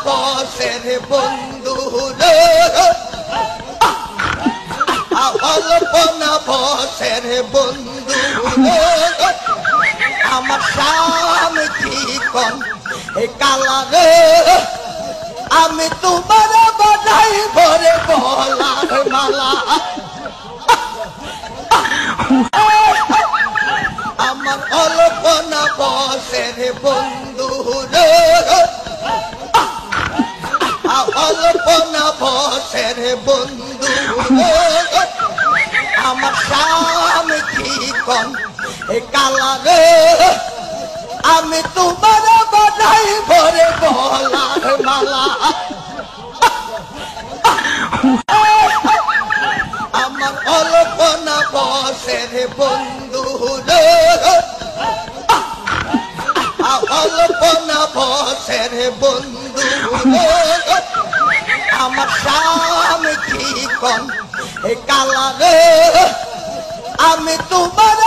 বসের বন্ধু রে, অল্পনা বসের বন্ধু রে, আমার স্বামী চিকন এ কালা রে, আমি তোমার বাধাই ভরে বলার মালা। আমার অল্পনা বসের বন্ধু রে, অল্পনা বসের বন্ধু রে, আমার স্বামী চিকন এ কালা রে, আমি তোমার বাধাই ভরে বলার মালা। আমার অল্পনা বসের বন্ধু রে, অল্পনা বসের বন্ধু রে, আমার স্বামী চিকন এ কালা রে, আমি তোমার